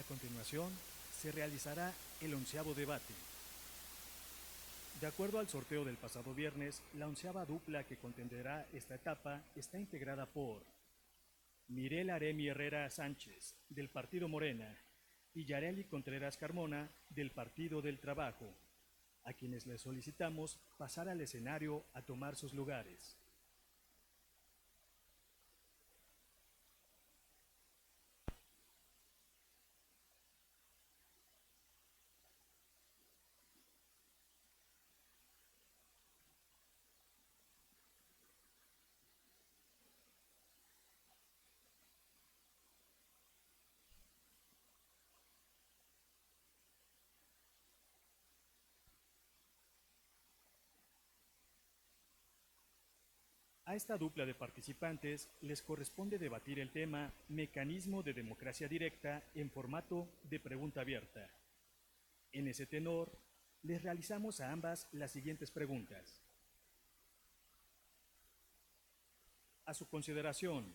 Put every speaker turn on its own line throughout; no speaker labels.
continuación, se realizará el 11º debate. De acuerdo al sorteo del pasado viernes, la 11ª dupla que contenderá esta etapa está integrada por Mirel Aremi Herrera Sánchez, del Partido Morena, y Yareli Contreras Carmona, del Partido del Trabajo, a quienes les solicitamos pasar al escenario a tomar sus lugares. A esta dupla de participantes les corresponde debatir el tema Mecanismo de democracia directa en formato de pregunta abierta. En ese tenor, les realizamos a ambas las siguientes preguntas. A su consideración,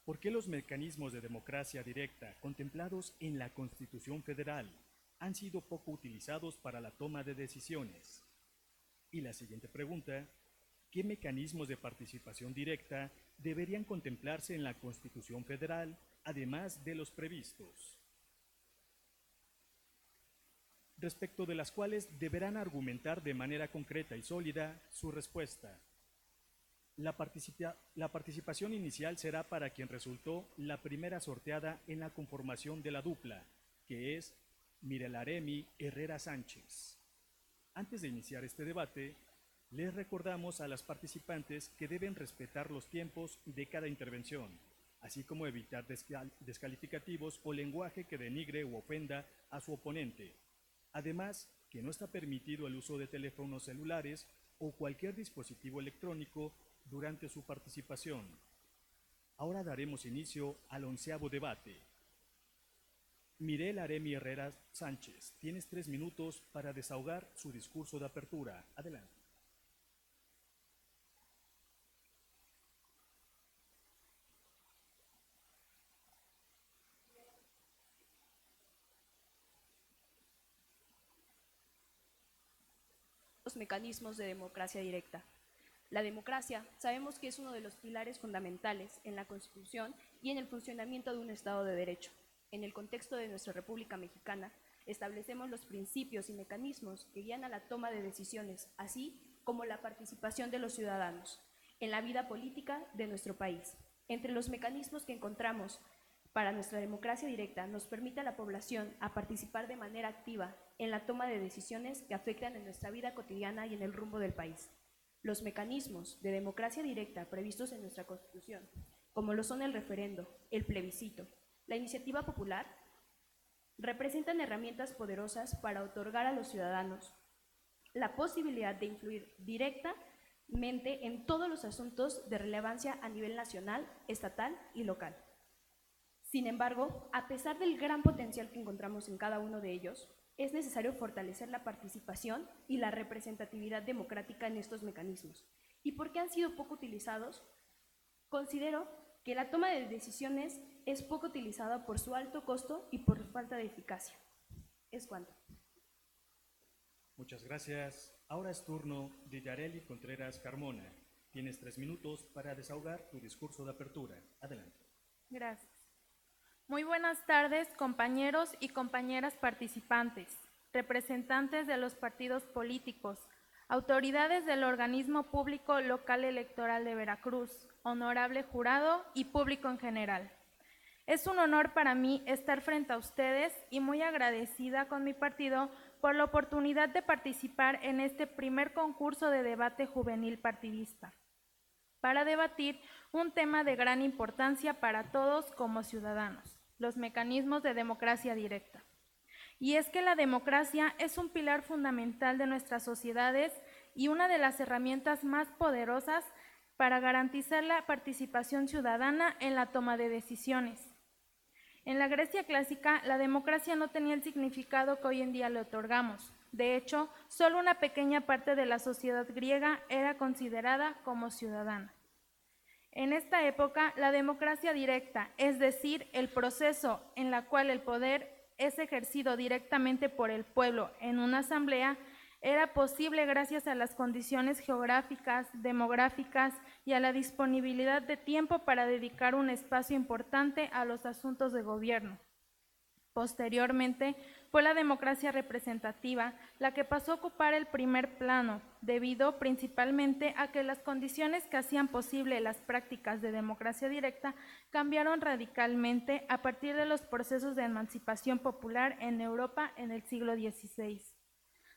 ¿por qué los mecanismos de democracia directa contemplados en la Constitución Federal han sido poco utilizados para la toma de decisiones? Y la siguiente pregunta, ¿qué mecanismos de participación directa deberían contemplarse en la Constitución Federal, además de los previstos? Respecto de las cuales deberán argumentar de manera concreta y sólida su respuesta. La participación inicial será para quien resultó la primera sorteada en la conformación de la dupla, que es Mirel Aremi Herrera Sánchez. Antes de iniciar este debate, les recordamos a las participantes que deben respetar los tiempos de cada intervención, así como evitar descalificativos o lenguaje que denigre u ofenda a su oponente. Además, que no está permitido el uso de teléfonos celulares o cualquier dispositivo electrónico durante su participación. Ahora daremos inicio al 11º debate. Mirel Aremi Herrera Sánchez, tienes 3 minutos para desahogar su discurso de apertura. Adelante.
Los mecanismos de democracia directa. La democracia sabemos que es uno de los pilares fundamentales en la Constitución y en el funcionamiento de un Estado de Derecho. En el contexto de nuestra República Mexicana, establecemos los principios y mecanismos que guían a la toma de decisiones, así como la participación de los ciudadanos en la vida política de nuestro país. Entre los mecanismos que encontramos para nuestra democracia directa nos permite a la población a participar de manera activa en la toma de decisiones que afectan en nuestra vida cotidiana y en el rumbo del país. Los mecanismos de democracia directa previstos en nuestra Constitución, como lo son el referendo, el plebiscito, la iniciativa popular, representan herramientas poderosas para otorgar a los ciudadanos la posibilidad de influir directamente en todos los asuntos de relevancia a nivel nacional, estatal y local. Sin embargo, a pesar del gran potencial que encontramos en cada uno de ellos, es necesario fortalecer la participación y la representatividad democrática en estos mecanismos. ¿Y por qué han sido poco utilizados? Considero que la toma de decisiones es poco utilizada por su alto costo y por falta de eficacia. Es cuanto.
Muchas gracias. Ahora es turno de Yareli Contreras Carmona. Tienes 3 minutos para desahogar tu discurso de apertura. Adelante.
Gracias. Muy buenas tardes, compañeros y compañeras participantes, representantes de los partidos políticos, autoridades del Organismo Público Local Electoral de Veracruz, honorable jurado y público en general. Es un honor para mí estar frente a ustedes y muy agradecida con mi partido por la oportunidad de participar en este primer concurso de debate juvenil partidista, para debatir un tema de gran importancia para todos como ciudadanos, los mecanismos de democracia directa. Y es que la democracia es un pilar fundamental de nuestras sociedades y una de las herramientas más poderosas para garantizar la participación ciudadana en la toma de decisiones. En la Grecia clásica, la democracia no tenía el significado que hoy en día le otorgamos. De hecho, solo una pequeña parte de la sociedad griega era considerada como ciudadana. En esta época, la democracia directa, es decir, el proceso en la cual el poder es ejercido directamente por el pueblo en una asamblea, era posible gracias a las condiciones geográficas, demográficas y a la disponibilidad de tiempo para dedicar un espacio importante a los asuntos de gobierno. Posteriormente, fue la democracia representativa la que pasó a ocupar el primer plano, debido principalmente a que las condiciones que hacían posible las prácticas de democracia directa cambiaron radicalmente a partir de los procesos de emancipación popular en Europa en el siglo XVI.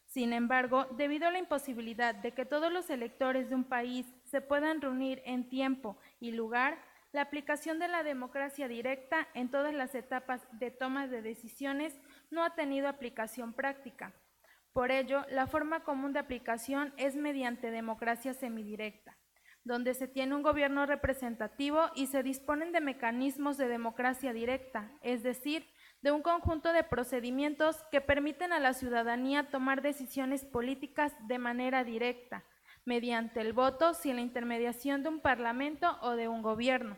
Sin embargo, debido a la imposibilidad de que todos los electores de un país se puedan reunir en tiempo y lugar, la aplicación de la democracia directa en todas las etapas de toma de decisiones no ha tenido aplicación práctica. Por ello, la forma común de aplicación es mediante democracia semidirecta, donde se tiene un gobierno representativo y se disponen de mecanismos de democracia directa, es decir, de un conjunto de procedimientos que permiten a la ciudadanía tomar decisiones políticas de manera directa, mediante el voto sin la intermediación de un parlamento o de un gobierno.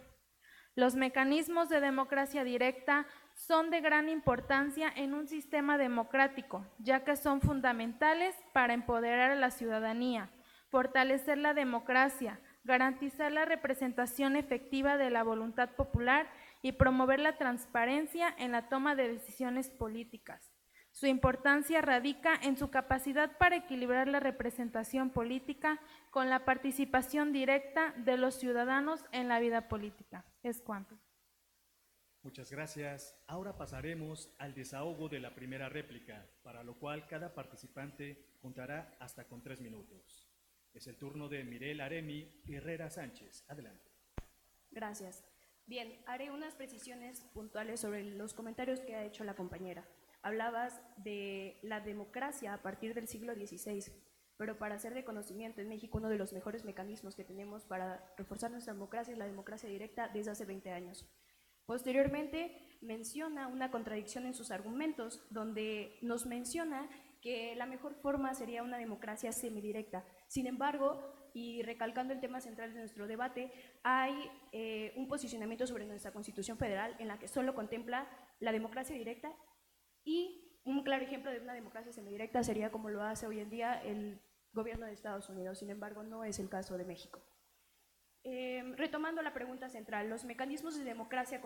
Los mecanismos de democracia directa son de gran importancia en un sistema democrático, ya que son fundamentales para empoderar a la ciudadanía, fortalecer la democracia, garantizar la representación efectiva de la voluntad popular y promover la transparencia en la toma de decisiones políticas. Su importancia radica en su capacidad para equilibrar la representación política con la participación directa de los ciudadanos en la vida política. Es cuanto.
Muchas gracias. Ahora pasaremos al desahogo de la primera réplica, para lo cual cada participante contará hasta con 3 minutos. Es el turno de Mirel Aremi Herrera Sánchez. Adelante.
Gracias. Bien, haré unas precisiones puntuales sobre los comentarios que ha hecho la compañera. Hablabas de la democracia a partir del siglo XVI, pero para hacer de conocimiento, en México uno de los mejores mecanismos que tenemos para reforzar nuestra democracia es la democracia directa desde hace 20 años. Posteriormente menciona una contradicción en sus argumentos, donde nos menciona que la mejor forma sería una democracia semidirecta. Sin embargo, y recalcando el tema central de nuestro debate, hay un posicionamiento sobre nuestra Constitución Federal en la que solo contempla la democracia directa, y un claro ejemplo de una democracia semidirecta sería como lo hace hoy en día el gobierno de Estados Unidos. Sin embargo, no es el caso de México. Retomando la pregunta central, los mecanismos de democracia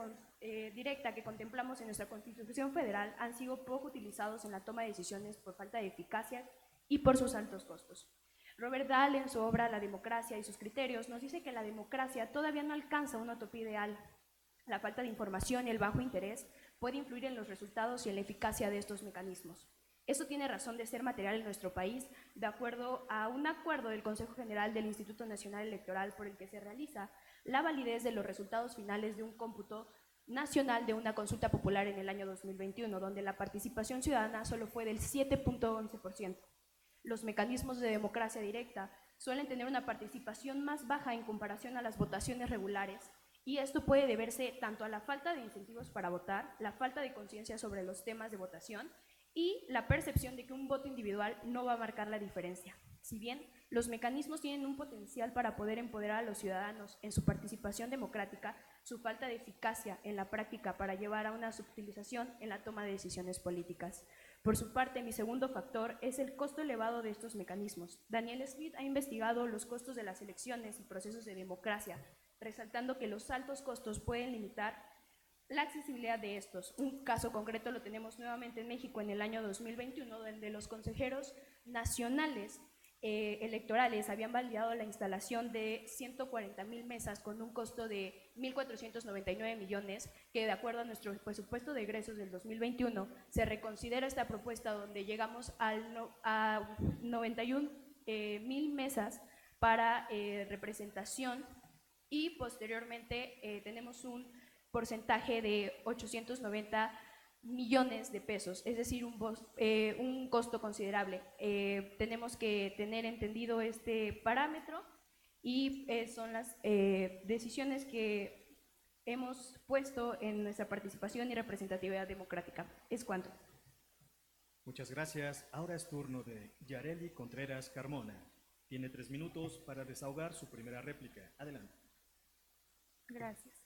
directa que contemplamos en nuestra Constitución Federal han sido poco utilizados en la toma de decisiones por falta de eficacia y por sus altos costos. Robert Dahl, en su obra La democracia y sus criterios, nos dice que la democracia todavía no alcanza una utopía ideal. La falta de información y el bajo interés puede influir en los resultados y en la eficacia de estos mecanismos. Esto tiene razón de ser material en nuestro país, de acuerdo a un acuerdo del Consejo General del Instituto Nacional Electoral por el que se realiza la validez de los resultados finales de un cómputo nacional de una consulta popular en el año 2021, donde la participación ciudadana solo fue del 7.11%. Los mecanismos de democracia directa suelen tener una participación más baja en comparación a las votaciones regulares, y esto puede deberse tanto a la falta de incentivos para votar, la falta de conciencia sobre los temas de votación y la percepción de que un voto individual no va a marcar la diferencia. Si bien los mecanismos tienen un potencial para poder empoderar a los ciudadanos en su participación democrática, su falta de eficacia en la práctica para llevar a una subutilización en la toma de decisiones políticas. Por su parte, mi segundo factor es el costo elevado de estos mecanismos. Daniel Smith ha investigado los costos de las elecciones y procesos de democracia, resaltando que los altos costos pueden limitar la accesibilidad de estos. Un caso concreto lo tenemos nuevamente en México en el año 2021, donde los consejeros nacionales electorales habían validado la instalación de 140,000 mesas con un costo de 1.499 millones, que de acuerdo a nuestro presupuesto de egresos del 2021 se reconsidera esta propuesta, donde llegamos a 91,000 mesas para representación, y posteriormente tenemos un porcentaje de 890 millones de pesos, es decir, un costo considerable. Tenemos que tener entendido este parámetro, y son las decisiones que hemos puesto en nuestra participación y representatividad democrática. Es cuanto.
Muchas gracias. Ahora es turno de Yareli Contreras Carmona. Tiene 3 minutos para desahogar su primera réplica. Adelante.
Gracias.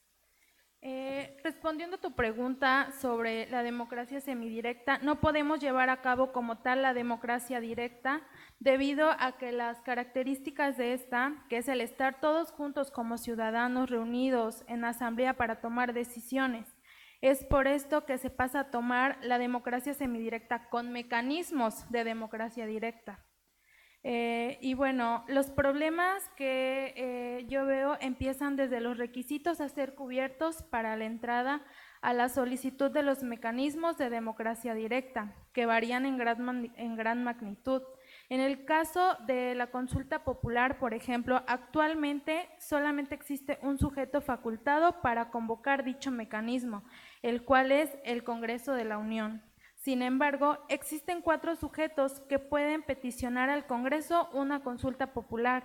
Respondiendo a tu pregunta sobre la democracia semidirecta, no podemos llevar a cabo como tal la democracia directa debido a que las características de esta, que es el estar todos juntos como ciudadanos reunidos en asamblea para tomar decisiones, es por esto que se pasa a tomar la democracia semidirecta con mecanismos de democracia directa. Y bueno, los problemas que yo veo empiezan desde los requisitos a ser cubiertos para la entrada a la solicitud de los mecanismos de democracia directa, que varían en gran magnitud. En el caso de la consulta popular, por ejemplo, actualmente solamente existe un sujeto facultado para convocar dicho mecanismo, el cual es el Congreso de la Unión. Sin embargo, existen 4 sujetos que pueden peticionar al Congreso una consulta popular.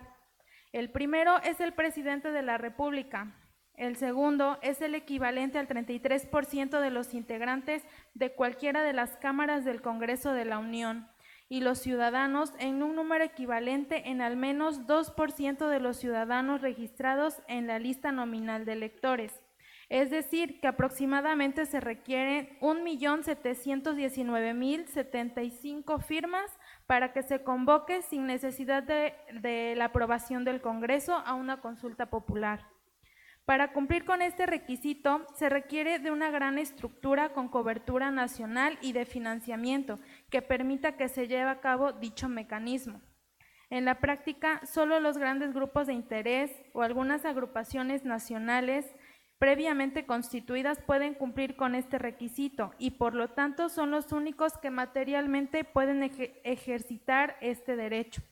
El primero es el presidente de la República. El segundo es el equivalente al 33% de los integrantes de cualquiera de las cámaras del Congreso de la Unión, y los ciudadanos en un número equivalente en al menos 2% de los ciudadanos registrados en la lista nominal de electores. Es decir, que aproximadamente se requieren 1.719.075 firmas para que se convoque sin necesidad de la aprobación del Congreso a una consulta popular. Para cumplir con este requisito, se requiere de una gran estructura con cobertura nacional y de financiamiento que permita que se lleve a cabo dicho mecanismo. En la práctica, solo los grandes grupos de interés o algunas agrupaciones nacionales previamente constituidas pueden cumplir con este requisito y por lo tanto son los únicos que materialmente pueden ejercitar este derecho.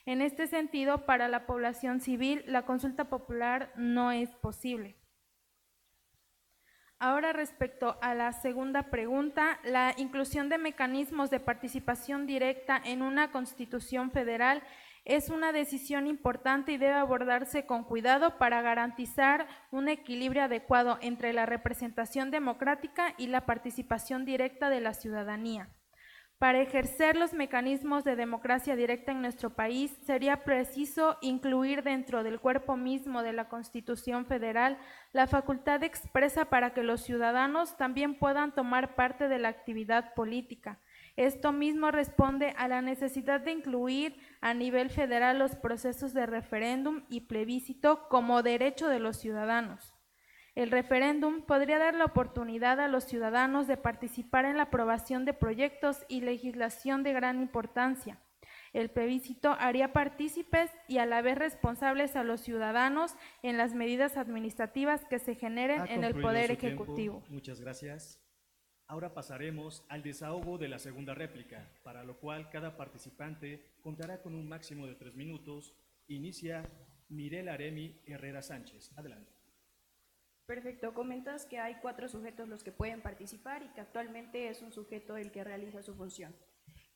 En este sentido, para la población civil, la consulta popular no es posible. Ahora, respecto a la segunda pregunta, la inclusión de mecanismos de participación directa en una Constitución federal es una decisión importante y debe abordarse con cuidado para garantizar un equilibrio adecuado entre la representación democrática y la participación directa de la ciudadanía. Para ejercer los mecanismos de democracia directa en nuestro país, sería preciso incluir dentro del cuerpo mismo de la Constitución Federal la facultad expresa para que los ciudadanos también puedan tomar parte de la actividad política. Esto mismo responde a la necesidad de incluir a nivel federal los procesos de referéndum y plebiscito como derecho de los ciudadanos. El referéndum podría dar la oportunidad a los ciudadanos de participar en la aprobación de proyectos y legislación de gran importancia. El plebiscito haría partícipes y a la vez responsables a los ciudadanos en las medidas administrativas que se generen en el Poder Ejecutivo.
Muchas gracias. Ahora pasaremos al desahogo de la segunda réplica, para lo cual cada participante contará con un máximo de 3 minutos. Inicia Mirela Aremi Herrera Sánchez. Adelante.
Perfecto, comentas que hay 4 sujetos los que pueden participar y que actualmente es un sujeto el que realiza su función.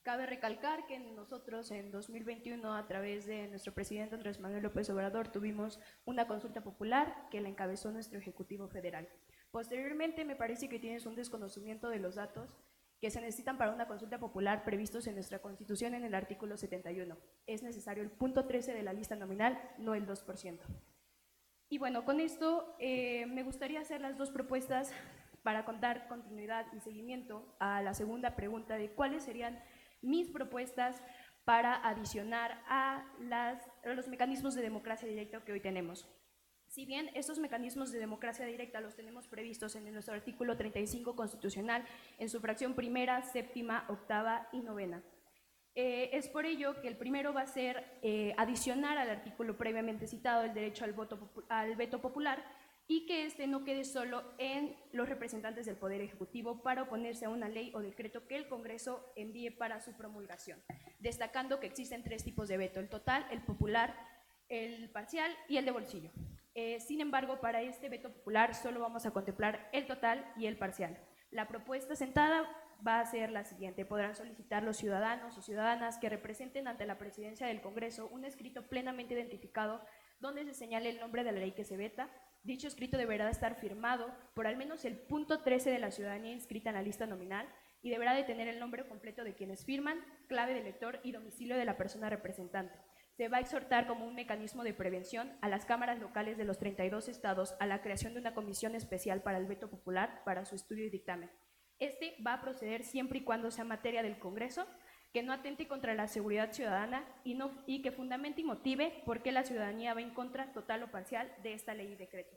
Cabe recalcar que nosotros en 2021, a través de nuestro presidente Andrés Manuel López Obrador, tuvimos una consulta popular que la encabezó nuestro Ejecutivo Federal. Posteriormente, me parece que tienes un desconocimiento de los datos que se necesitan para una consulta popular previstos en nuestra Constitución en el artículo 71. Es necesario el punto 13 de la lista nominal, no el 2%. Y bueno, con esto me gustaría hacer las 2 propuestas para dar continuidad y seguimiento a la segunda pregunta de cuáles serían mis propuestas para adicionar a los mecanismos de democracia directa que hoy tenemos. Si bien estos mecanismos de democracia directa los tenemos previstos en nuestro artículo 35 constitucional, en su fracción primera, séptima, octava y novena. Es por ello que el primero va a ser adicionar al artículo previamente citado el derecho al veto popular y que este no quede solo en los representantes del Poder Ejecutivo para oponerse a una ley o decreto que el Congreso envíe para su promulgación, destacando que existen 3 tipos de veto: el total, el popular, el parcial y el de bolsillo. Sin embargo, para este veto popular solo vamos a contemplar el total y el parcial. La propuesta sentada va a ser la siguiente: podrán solicitar los ciudadanos o ciudadanas que representen ante la presidencia del Congreso un escrito plenamente identificado donde se señale el nombre de la ley que se veta. Dicho escrito deberá estar firmado por al menos el punto 13 de la ciudadanía inscrita en la lista nominal y deberá de tener el nombre completo de quienes firman, clave de elector y domicilio de la persona representante. Se va a exhortar como un mecanismo de prevención a las cámaras locales de los 32 estados a la creación de una comisión especial para el veto popular para su estudio y dictamen. Este va a proceder siempre y cuando sea materia del Congreso, que no atente contra la seguridad ciudadana y que fundamente y motive por qué la ciudadanía va en contra total o parcial de esta ley y decreto.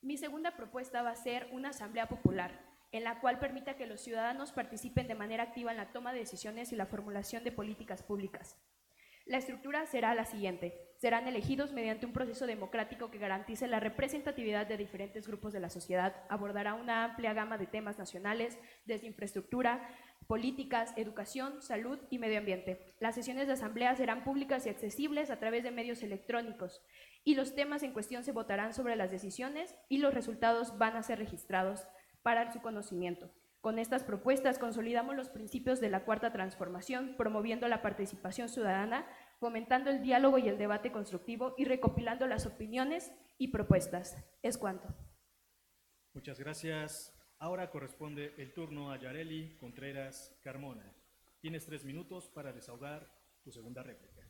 Mi segunda propuesta va a ser una asamblea popular, en la cual permita que los ciudadanos participen de manera activa en la toma de decisiones y la formulación de políticas públicas. La estructura será la siguiente. Serán elegidos mediante un proceso democrático que garantice la representatividad de diferentes grupos de la sociedad, abordará una amplia gama de temas nacionales, desde infraestructura, políticas, educación, salud y medio ambiente. Las sesiones de asamblea serán públicas y accesibles a través de medios electrónicos, y los temas en cuestión se votarán sobre las decisiones y los resultados van a ser registrados para su conocimiento. Con estas propuestas consolidamos los principios de la Cuarta Transformación, promoviendo la participación ciudadana, fomentando el diálogo y el debate constructivo y recopilando las opiniones y propuestas. Es cuanto.
Muchas gracias. Ahora corresponde el turno a Yareli Contreras Carmona. Tienes 3 minutos para desahogar tu segunda réplica.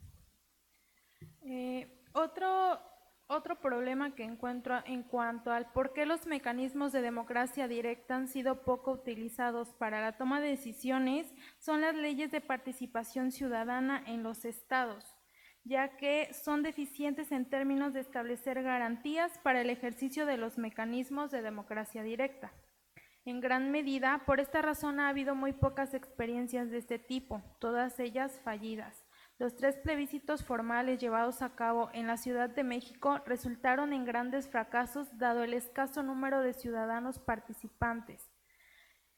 Otro problema que encuentro en cuanto al por qué los mecanismos de democracia directa han sido poco utilizados para la toma de decisiones son las leyes de participación ciudadana en los estados, ya que son deficientes en términos de establecer garantías para el ejercicio de los mecanismos de democracia directa. En gran medida, por esta razón ha habido muy pocas experiencias de este tipo, todas ellas fallidas. Los 3 plebiscitos formales llevados a cabo en la Ciudad de México resultaron en grandes fracasos dado el escaso número de ciudadanos participantes.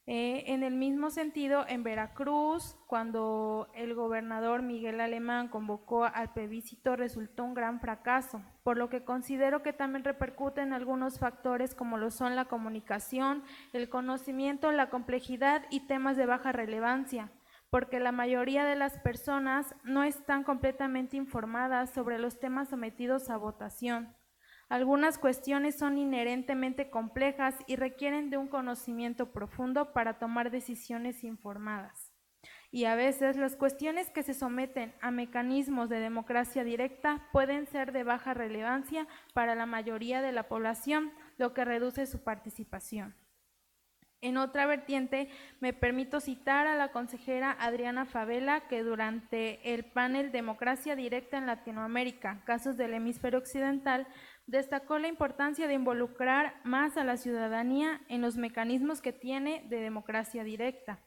En el mismo sentido, en Veracruz, cuando el gobernador Miguel Alemán convocó al plebiscito, resultó un gran fracaso, por lo que considero que también repercute en algunos factores como lo son la comunicación, el conocimiento, la complejidad y temas de baja relevancia, porque la mayoría de las personas no están completamente informadas sobre los temas sometidos a votación. Algunas cuestiones son inherentemente complejas y requieren de un conocimiento profundo para tomar decisiones informadas. Y a veces las cuestiones que se someten a mecanismos de democracia directa pueden ser de baja relevancia para la mayoría de la población, lo que reduce su participación. En otra vertiente, me permito citar a la consejera Adriana Favela, que durante el panel Democracia Directa en Latinoamérica, casos del hemisferio occidental, destacó la importancia de involucrar más a la ciudadanía en los mecanismos que tiene de democracia directa.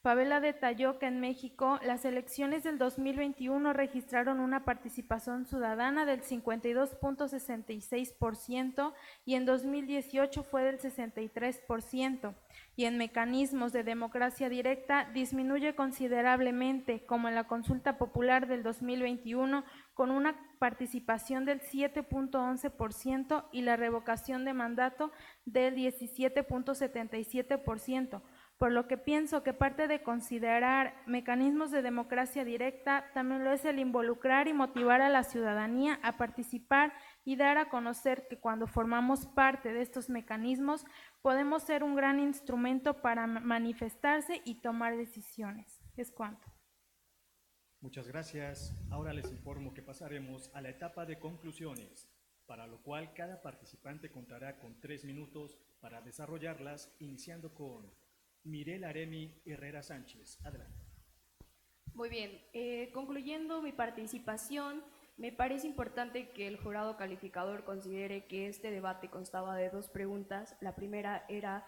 Favela detalló que en México las elecciones del 2021 registraron una participación ciudadana del 52.66% y en 2018 fue del 63%, y en mecanismos de democracia directa disminuye considerablemente, como en la consulta popular del 2021, con una participación del 7.11% y la revocación de mandato del 17.77%. Por lo que pienso que parte de considerar mecanismos de democracia directa también lo es el involucrar y motivar a la ciudadanía a participar y dar a conocer que cuando formamos parte de estos mecanismos podemos ser un gran instrumento para manifestarse y tomar decisiones. Es cuanto.
Muchas gracias. Ahora les informo que pasaremos a la etapa de conclusiones, para lo cual cada participante contará con 3 minutos para desarrollarlas, iniciando con Mirela Aremi Herrera Sánchez. Adelante.
Muy bien, concluyendo mi participación, me parece importante que el jurado calificador considere que este debate constaba de 2 preguntas. La primera era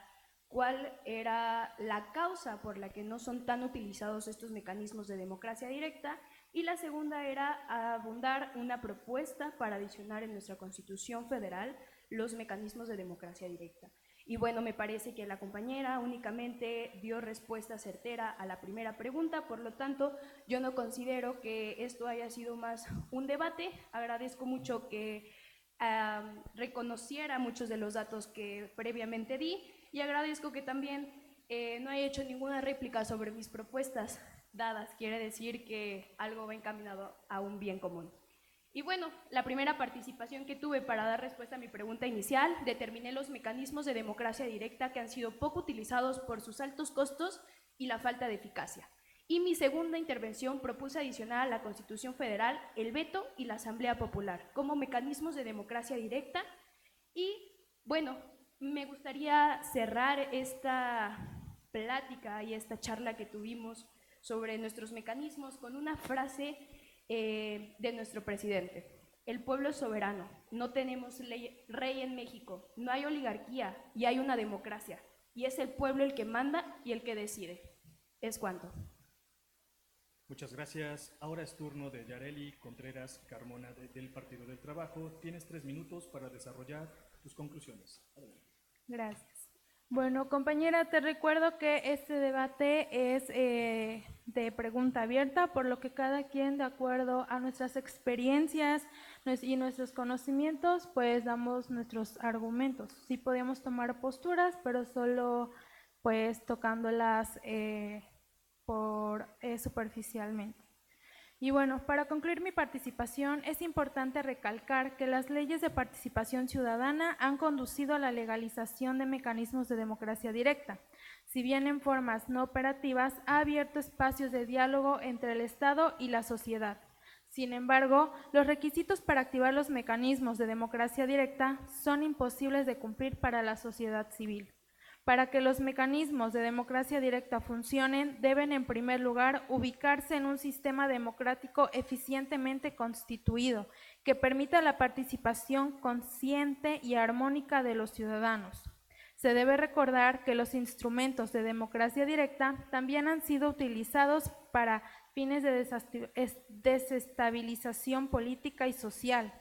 cuál era la causa por la que no son tan utilizados estos mecanismos de democracia directa, y la segunda era abundar una propuesta para adicionar en nuestra Constitución Federal los mecanismos de democracia directa. Y bueno, me parece que la compañera únicamente dio respuesta certera a la primera pregunta, por lo tanto, yo no considero que esto haya sido más un debate. Agradezco mucho que reconociera muchos de los datos que previamente di, y agradezco que también no haya hecho ninguna réplica sobre mis propuestas dadas. Quiere decir que algo va encaminado a un bien común. Y bueno, la primera participación que tuve para dar respuesta a mi pregunta inicial, determiné los mecanismos de democracia directa que han sido poco utilizados por sus altos costos y la falta de eficacia. Y mi segunda intervención propuse adicionar a la Constitución Federal el veto y la Asamblea Popular como mecanismos de democracia directa. Y bueno, me gustaría cerrar esta plática y esta charla que tuvimos sobre nuestros mecanismos con una frase de nuestro presidente. El pueblo es soberano, no tenemos rey en México, no hay oligarquía y hay una democracia. Y es el pueblo el que manda y el que decide. Es cuanto.
Muchas gracias. Ahora es turno de Yareli Contreras Carmona del Partido del Trabajo. Tienes 3 minutos para desarrollar tus conclusiones. Adelante.
Gracias. Bueno, compañera, te recuerdo que este debate es de pregunta abierta, por lo que cada quien, de acuerdo a nuestras experiencias y nuestros conocimientos, pues damos nuestros argumentos. Sí podemos tomar posturas, pero solo pues tocándolas superficialmente. Y bueno, para concluir mi participación, es importante recalcar que las leyes de participación ciudadana han conducido a la legalización de mecanismos de democracia directa. Si bien en formas no operativas, ha abierto espacios de diálogo entre el Estado y la sociedad. Sin embargo, los requisitos para activar los mecanismos de democracia directa son imposibles de cumplir para la sociedad civil. Para que los mecanismos de democracia directa funcionen, deben en primer lugar ubicarse en un sistema democrático eficientemente constituido, que permita la participación consciente y armónica de los ciudadanos. Se debe recordar que los instrumentos de democracia directa también han sido utilizados para fines de desestabilización política y social.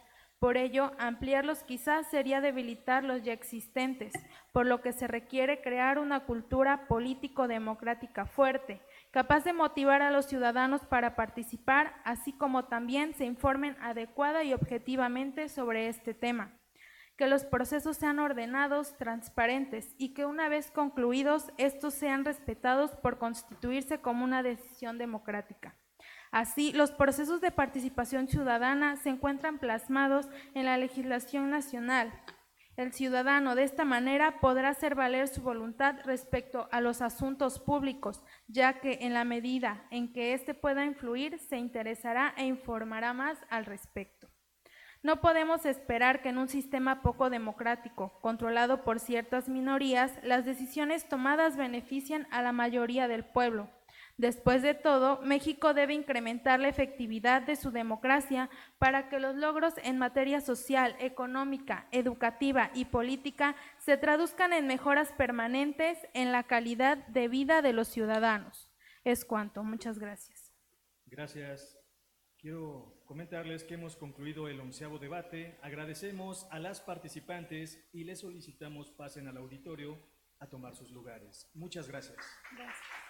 Por ello, ampliarlos quizás sería debilitar los ya existentes, por lo que se requiere crear una cultura político-democrática fuerte, capaz de motivar a los ciudadanos para participar, así como también se informen adecuada y objetivamente sobre este tema. Que los procesos sean ordenados, transparentes y que una vez concluidos, estos sean respetados por constituirse como una decisión democrática. Así, los procesos de participación ciudadana se encuentran plasmados en la legislación nacional. El ciudadano de esta manera podrá hacer valer su voluntad respecto a los asuntos públicos, ya que en la medida en que éste pueda influir, se interesará e informará más al respecto. No podemos esperar que en un sistema poco democrático, controlado por ciertas minorías, las decisiones tomadas beneficien a la mayoría del pueblo. Después de todo, México debe incrementar la efectividad de su democracia para que los logros en materia social, económica, educativa y política se traduzcan en mejoras permanentes en la calidad de vida de los ciudadanos. Es cuanto. Muchas gracias.
Gracias. Quiero comentarles que hemos concluido el 11º debate. Agradecemos a las participantes y les solicitamos pasen al auditorio a tomar sus lugares. Muchas gracias.
Gracias.